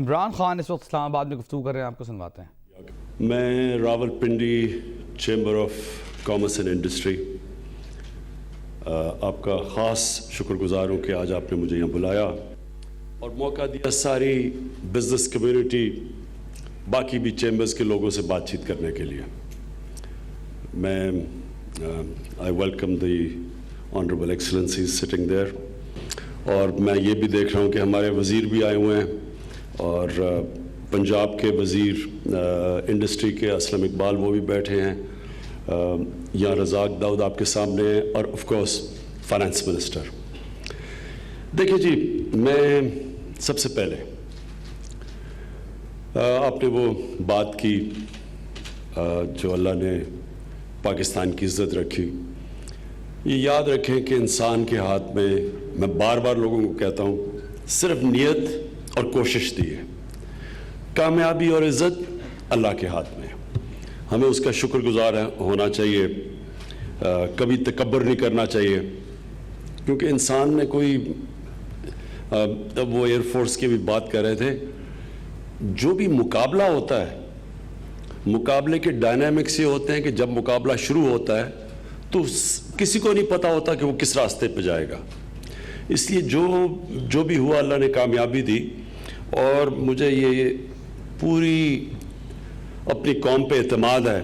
عمران خان اس وقت اسلام آباد میں گفتگو کر رہے ہیں، آپ کو سنواتے ہیں۔ میں Rawal Pindi chamber of commerce and industry آپ کا خاص شکر گزار ہوں کہ آج آپ نے مجھے یہاں بلایا اور موقع دیا ساری بزنس کمیونٹی باقی بھی چیمبرز کے لوگوں سے بات چیت کرنے کے لیے۔ میں I welcome the honourable excellencies sitting there, اور میں یہ بھی دیکھ رہا ہوں کہ ہمارے وزیر بھی آئے ہوئے ہیں، اور پنجاب کے وزیر انڈسٹری کے اسلم اقبال وہ بھی بیٹھے ہیں، یہاں رزاق داؤد آپ کے سامنے ہیں، اور آف کورس فائنانس منسٹر۔ دیکھیں جی، میں سب سے پہلے آپ نے وہ بات کی جو اللہ نے پاکستان کی عزت رکھی۔ یہ یاد رکھیں کہ انسان کے ہاتھ میں بار بار لوگوں کو کہتا ہوں، صرف نیت اور کوشش دی ہے۔ کامیابی اور عزت اللہ کے ہاتھ میں ہے، ہمیں اس کا شکر گزار ہونا چاہیے، کبھی تکبر نہیں کرنا چاہیے، کیونکہ انسان نے کوئی اب وہ ایئر فورس کی بھی بات کر رہے تھے، جو بھی مقابلہ ہوتا ہے، مقابلے کے ڈائنامکس یہ ہوتے ہیں کہ جب مقابلہ شروع ہوتا ہے تو کسی کو نہیں پتا ہوتا کہ وہ کس راستے پہ جائے گا۔ اس لیے جو بھی ہوا اللہ نے کامیابی دی، اور مجھے یہ پوری اپنی قوم پہ اعتماد ہے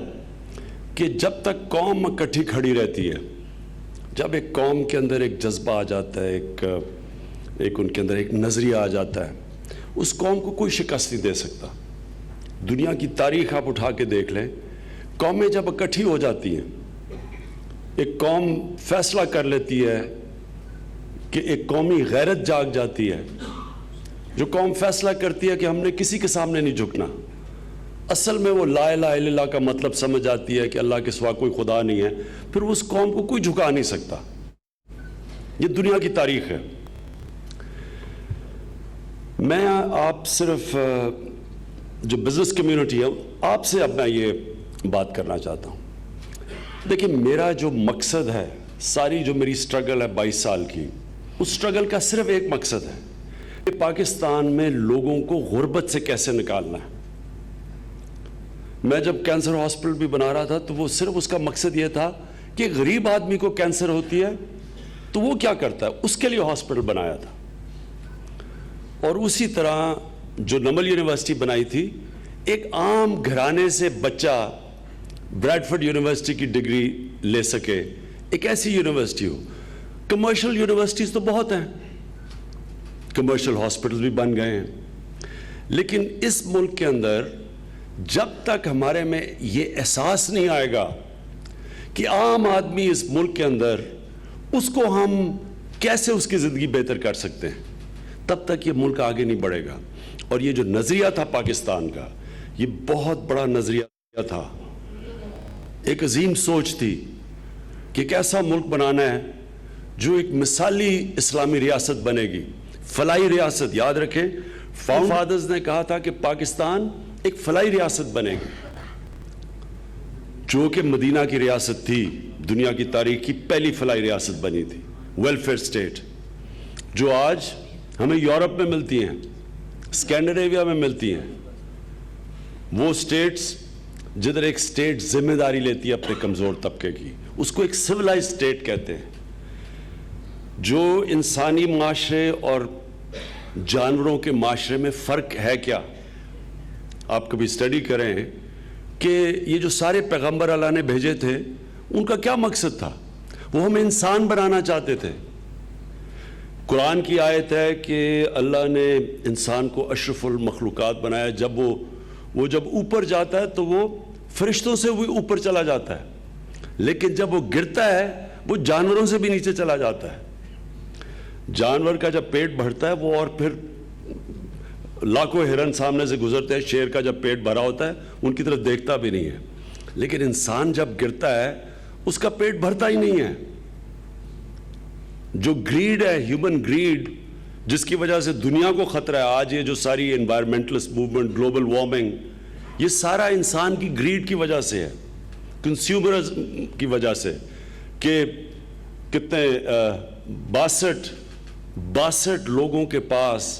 کہ جب تک قوم اکٹھی کھڑی رہتی ہے، جب ایک قوم کے اندر ایک جذبہ آ جاتا ہے، ایک ان کے اندر ایک نظریہ آ جاتا ہے، اس قوم کو کوئی شکست نہیں دے سکتا۔ دنیا کی تاریخ آپ اٹھا کے دیکھ لیں، قومیں جب اکٹھی ہو جاتی ہیں، ایک قوم فیصلہ کر لیتی ہے کہ ایک قومی غیرت جاگ جاتی ہے، جو قوم فیصلہ کرتی ہے کہ ہم نے کسی کے سامنے نہیں جھکنا، اصل میں وہ لا الہ الا اللہ کا مطلب سمجھ جاتی ہے کہ اللہ کے سوا کوئی خدا نہیں ہے، پھر اس قوم کو کوئی جھکا نہیں سکتا۔ یہ دنیا کی تاریخ ہے۔ میں آپ صرف جو بزنس کمیونٹی ہے آپ سے اب میں یہ بات کرنا چاہتا ہوں۔ دیکھیں، میرا جو مقصد ہے، ساری جو میری سٹرگل ہے 22 سال کی، اس سٹرگل کا صرف ایک مقصد ہے کہ پاکستان میں لوگوں کو غربت سے کیسے نکالنا ہے۔ میں جب کینسر ہاسپٹل بھی بنا رہا تھا تو وہ صرف اس کا مقصد یہ تھا کہ غریب آدمی کو کینسر ہوتی ہے تو وہ کیا کرتا ہے، اس کے لیے ہاسپٹل بنایا تھا۔ اور اسی طرح جو نمل یونیورسٹی بنائی تھی، ایک عام گھرانے سے بچہ بریڈفورڈ یونیورسٹی کی ڈگری لے سکے، ایک ایسی یونیورسٹی ہو۔ کمرشل یونیورسٹیز تو بہت ہیں، کمرشل ہاسپٹل بھی بن گئے ہیں، لیکن اس ملک کے اندر جب تک ہمارے میں یہ احساس نہیں آئے گا کہ عام آدمی اس ملک کے اندر، اس کو ہم کیسے اس کی زندگی بہتر کر سکتے ہیں، تب تک یہ ملک آگے نہیں بڑھے گا۔ اور یہ جو نظریہ تھا پاکستان کا، یہ بہت بڑا نظریہ تھا، ایک عظیم سوچ تھی کہ ایک ایسا ملک بنانا ہے جو ایک مثالی اسلامی ریاست بنے گی، فلاحی ریاست۔ یاد رکھیں، فادرز نے کہا تھا کہ پاکستان ایک فلاحی ریاست بنے گی، جو کہ مدینہ کی ریاست تھی، دنیا کی تاریخ کی پہلی فلاحی ریاست بنی تھی، ویلفیئر سٹیٹ، جو آج ہمیں یورپ میں ملتی ہیں، اسکینڈینیویا میں ملتی ہیں۔ وہ سٹیٹس جدھر ایک سٹیٹ ذمہ داری لیتی ہے اپنے کمزور طبقے کی، اس کو ایک سویلائز سٹیٹ کہتے ہیں۔ جو انسانی معاشرے اور جانوروں کے معاشرے میں فرق ہے کیا، آپ کبھی اسٹڈی کریں کہ یہ جو سارے پیغمبر اللہ نے بھیجے تھے، ان کا کیا مقصد تھا؟ وہ ہمیں انسان بنانا چاہتے تھے۔ قرآن کی آیت ہے کہ اللہ نے انسان کو اشرف المخلوقات بنایا، جب وہ جب اوپر جاتا ہے تو وہ فرشتوں سے بھی اوپر چلا جاتا ہے، لیکن جب وہ گرتا ہے وہ جانوروں سے بھی نیچے چلا جاتا ہے۔ جانور کا جب پیٹ بھرتا ہے وہ، اور پھر لاکھوں ہرن سامنے سے گزرتے ہیں، شیر کا جب پیٹ بھرا ہوتا ہے ان کی طرف دیکھتا بھی نہیں ہے، لیکن انسان جب گرتا ہے اس کا پیٹ بھرتا ہی نہیں ہے۔ جو گریڈ ہے، ہیومن گریڈ، جس کی وجہ سے دنیا کو خطرہ ہے آج، یہ جو ساری انوائرمنٹلسٹ موومنٹ، گلوبل وارمنگ، یہ سارا انسان کی گریڈ کی وجہ سے ہے، کنزیومرزم کی وجہ سے، کہ کتنے 62 لوگوں کے پاس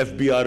FBR,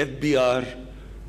FBR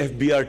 FBR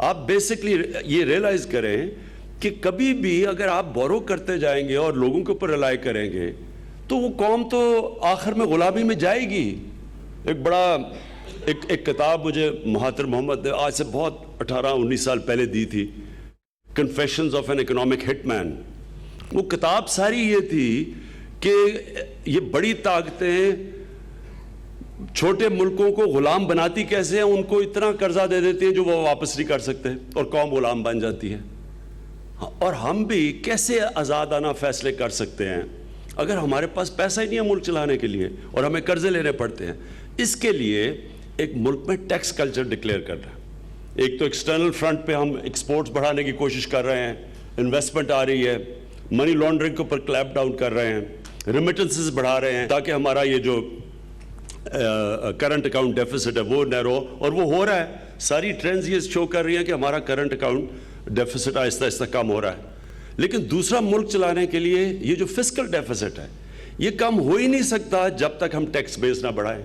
آپ بیسکلی یہ ریئلائز کریں کہ کبھی بھی اگر آپ بورو کرتے جائیں گے اور لوگوں کے اوپر ریلائی کریں گے تو وہ قوم تو آخر میں غلامی میں جائے گی. ایک کتاب مجھے مہاتر محمد نے آج سے بہت 18-19 سال پہلے دی تھی, کنفیشنز آف این اکنامک ہٹ مین. وہ کتاب ساری یہ تھی کہ یہ بڑی طاقتیں چھوٹے ملکوں کو غلام بناتی کیسے ہیں, ان کو اتنا قرضہ دے دیتی ہیں جو وہ واپس نہیں کر سکتے اور قوم غلام بن جاتی ہے. اور ہم بھی کیسے آزادانہ فیصلے کر سکتے ہیں اگر ہمارے پاس پیسہ ہی نہیں ہے ملک چلانے کے لیے اور ہمیں قرضے لینے پڑتے ہیں. اس کے لیے ایک ملک میں ٹیکس کلچر ڈکلیئر کر رہا ہے. ایک تو ایکسٹرنل فرنٹ پہ ہم ایکسپورٹس بڑھانے کی کوشش کر رہے ہیں, انویسٹمنٹ آ رہی ہے, منی لانڈرنگ کے اوپر کلیپ ڈاؤن کر رہے ہیں, ریمیٹنسز بڑھا رہے ہیں تاکہ ہمارا یہ جو کرنٹ اکاؤنٹ ڈیفیسٹ ہے وہ نیرو, اور وہ ہو رہا ہے. ساری ٹرینڈز یہ شو کر رہی ہیں کہ ہمارا کرنٹ اکاؤنٹ ڈیفیسٹ آہستہ آہستہ کم ہو رہا ہے. لیکن دوسرا ملک چلانے کے لیے یہ جو فسکل ڈیفیسٹ ہے یہ کم ہو ہی نہیں سکتا جب تک ہم ٹیکس بیس نہ بڑھائیں.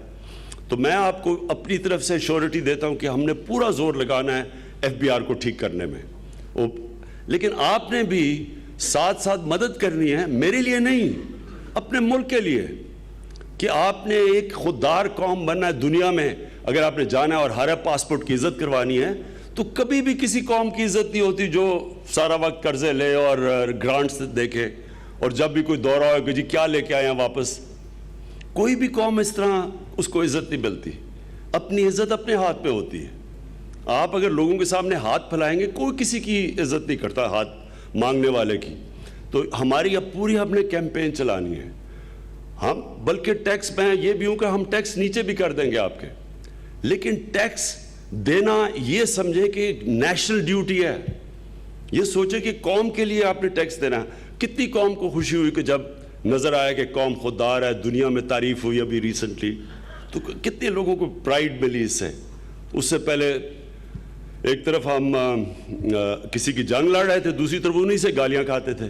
تو میں آپ کو اپنی طرف سے شیورٹی دیتا ہوں کہ ہم نے پورا زور لگانا ہے ایف بی آر کو ٹھیک کرنے میں. لیکن آپ نے بھی ساتھ ساتھ مدد کرنی ہے, میرے لیے نہیں, اپنے ملک کے لیے, کہ آپ نے ایک خوددار قوم بننا ہے دنیا میں. اگر آپ نے جانا ہے اور ہر پاسپورٹ کی عزت کروانی ہے تو کبھی بھی کسی قوم کی عزت نہیں ہوتی جو سارا وقت قرضے لے اور گرانٹس دیکھے, اور جب بھی کوئی دورہ ہو کہ جی کیا لے کے آئے ہیں واپس. کوئی بھی قوم اس طرح اس کو عزت نہیں ملتی. اپنی عزت اپنے ہاتھ پہ ہوتی ہے. آپ اگر لوگوں کے سامنے ہاتھ پھیلائیں گے, کوئی کسی کی عزت نہیں کرتا ہاتھ مانگنے والے کی. تو ہماری اب پوری ہم نے کیمپین چلانی ہے. ہم بلکہ ٹیکس میں یہ بھی ہوں کہ ہم ٹیکس نیچے بھی کر دیں گے آپ کے, لیکن ٹیکس دینا یہ سمجھے کہ نیشنل ڈیوٹی ہے. یہ سوچے کہ قوم کے لیے آپ نے ٹیکس دینا ہے. کتنی قوم کو خوشی ہوئی کہ جب نظر آیا کہ قوم خوددار ہے, دنیا میں تعریف ہوئی ابھی ریسنٹلی, تو کتنے لوگوں کو پرائیڈ ملی اس سے. اس سے پہلے ایک طرف ہم کسی کی جنگ لڑ رہے تھے, دوسری طرف انہیں سے گالیاں کھاتے تھے,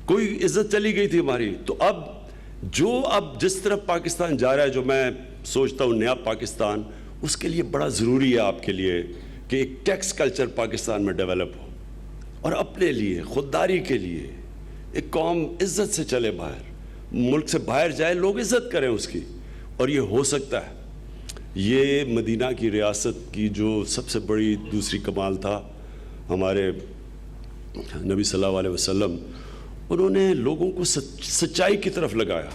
کوئی عزت چلی گئی تھی ہماری. تو اب جس طرف پاکستان جا رہا ہے, جو میں سوچتا ہوں نیا پاکستان, اس کے لیے بڑا ضروری ہے آپ کے لیے کہ ایک ٹیکس کلچر پاکستان میں ڈیولپ ہو, اور اپنے لیے خودداری کے لیے ایک قوم عزت سے چلے باہر, ملک سے باہر جائے, لوگ عزت کریں اس کی. اور یہ ہو سکتا ہے. یہ مدینہ کی ریاست کی جو سب سے بڑی دوسری کمال تھا ہمارے نبی صلی اللہ علیہ وسلم, انہوں نے لوگوں کو سچائی کی طرف لگایا.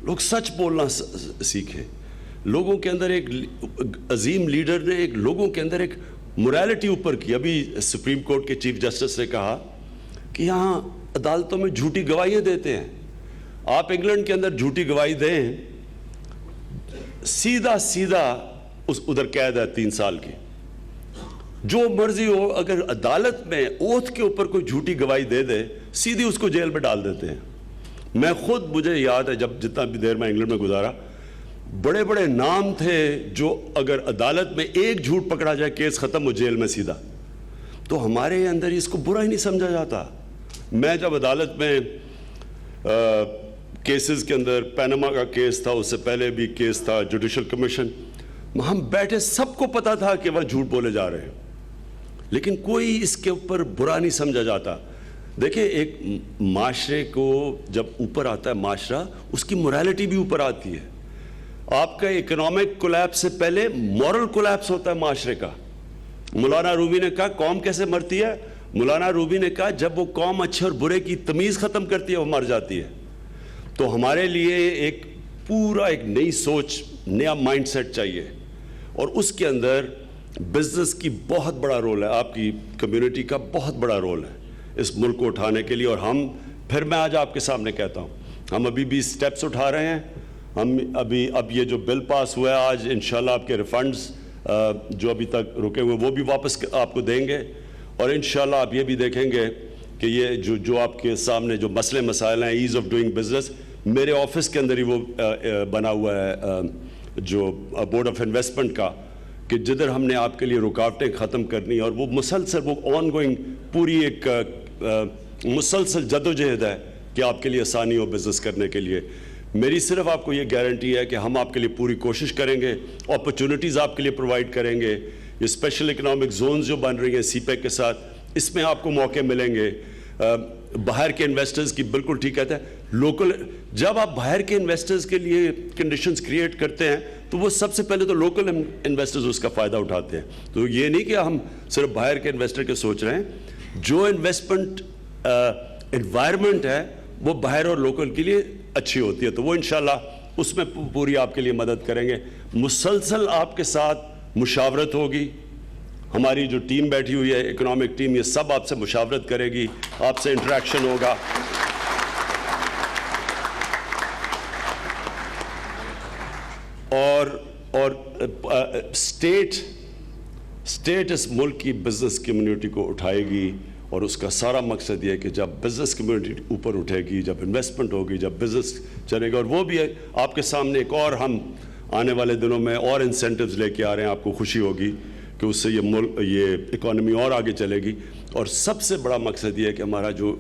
لوگ سچ بولنا سیکھیں. لوگوں کے اندر ایک عظیم لیڈر نے لوگوں کے اندر ایک موریلٹی اوپر کی. ابھی سپریم کورٹ کے چیف جسٹس نے کہا کہ یہاں عدالتوں میں جھوٹی گواہیاں دیتے ہیں. آپ انگلینڈ کے اندر جھوٹی گواہی دیں, سیدھا ادھر قید ہے 3 سال کی. جو مرضی ہو, اگر عدالت میں اوتھ کے اوپر کوئی جھوٹی گواہی دے دے, سیدھی اس کو جیل میں ڈال دیتے ہیں. مجھے یاد ہے جب جتنا بھی دیر میں انگلینڈ میں گزارا, بڑے بڑے نام تھے جو اگر عدالت میں ایک جھوٹ پکڑا جائے کیس ختم ہو جیل میں سیدھا. تو ہمارے اندر اس کو برا ہی نہیں سمجھا جاتا. میں جب عدالت میں کیسز کے اندر, پینما کا کیس تھا, اس سے پہلے بھی کیس تھا جوڈیشل کمیشن, ہم بیٹھے, سب کو پتا تھا کہ وہ جھوٹ بولے جا رہے ہیں, لیکن کوئی اس کے اوپر برا نہیں سمجھا جاتا. دیکھیں, ایک معاشرے کو جب اوپر آتا ہے معاشرہ, اس کی موریلٹی بھی اوپر آتی ہے. آپ کا اکنامک کولیپس سے پہلے مورل کولیپس ہوتا ہے معاشرے کا. مولانا رومی نے کہا قوم کیسے مرتی ہے؟ مولانا رومی نے کہا جب وہ قوم اچھے اور برے کی تمیز ختم کرتی ہے وہ مر جاتی ہے. تو ہمارے لیے ایک نئی سوچ, نیا مائنڈ سیٹ چاہیے, اور اس کے اندر بزنس کی بہت بڑا رول ہے, آپ کی کمیونٹی کا بہت بڑا رول ہے اس ملک کو اٹھانے کے لیے. اور پھر میں آج آپ کے سامنے کہتا ہوں, ہم ابھی بھی سٹیپس اٹھا رہے ہیں. ہم اب یہ جو بل پاس ہوا ہے آج, انشاءاللہ آپ کے ریفنڈز جو ابھی تک رکے ہوئے وہ بھی واپس آپ کو دیں گے. اور انشاءاللہ آپ یہ بھی دیکھیں گے کہ یہ جو آپ کے سامنے جو مسئلے مسائل ہیں, ایز آف ڈوئنگ بزنس, میرے آفس کے اندر ہی وہ بنا ہوا ہے جو بورڈ آف انویسٹمنٹ کا, کہ جدھر ہم نے آپ کے لیے رکاوٹیں ختم کرنی, اور وہ مسلسل وہ آن گوئنگ پوری ایک مسلسل جدوجہد ہے کہ آپ کے لیے آسانی ہو بزنس کرنے کے لیے. میری صرف آپ کو یہ گارنٹی ہے کہ ہم آپ کے لیے پوری کوشش کریں گے, اپرچونٹیز آپ کے لیے پرووائڈ کریں گے یہ اسپیشل اکنامک زونز جو بن رہی ہیں سی پیک کے ساتھ, اس میں آپ کو موقع ملیں گے. باہر کے انویسٹرز کی بالکل ٹھیک کہتے ہیں, لوکل, جب آپ باہر کے انویسٹرز کے لیے کنڈیشنز کریٹ کرتے ہیں تو وہ سب سے پہلے تو لوکل انویسٹرز اس کا فائدہ اٹھاتے ہیں. تو یہ نہیں کہ ہم صرف باہر کے انویسٹر کے سوچ رہے ہیں, جو انویسٹمنٹ انوائرمنٹ ہے وہ باہر اور لوکل کے لیے اچھی ہوتی ہے, تو وہ انشاءاللہ اس میں پوری آپ کے لیے مدد کریں گے. مسلسل آپ کے ساتھ مشاورت ہوگی. ہماری جو ٹیم بیٹھی ہوئی ہے, اکنامک ٹیم, یہ سب آپ سے مشاورت کرے گی, آپ سے انٹریکشن ہوگا. اور اسٹیٹ اس ملک کی بزنس کمیونٹی کو اٹھائے گی, اور اس کا سارا مقصد یہ ہے کہ جب بزنس کمیونٹی اوپر اٹھے گی, جب انویسٹمنٹ ہوگی, جب بزنس چلے گا, اور وہ بھی آپ کے سامنے ایک اور ہم آنے والے دنوں میں اور انسینٹیوز لے کے آ رہے ہیں, آپ کو خوشی ہوگی کہ اس سے یہ اکانومی اور آگے چلے گی. اور سب سے بڑا مقصد یہ ہے کہ ہمارا جو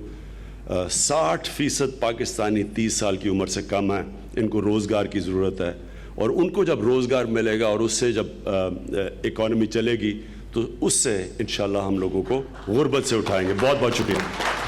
60% پاکستانی 30 سال کی عمر سے کم ہیں, ان کو روزگار کی ضرورت ہے, اور ان کو جب روزگار ملے گا اور اس سے جب اکانومی چلے گی تو اس سے انشاءاللہ ہم لوگوں کو غربت سے اٹھائیں گے. بہت بہت شکریہ.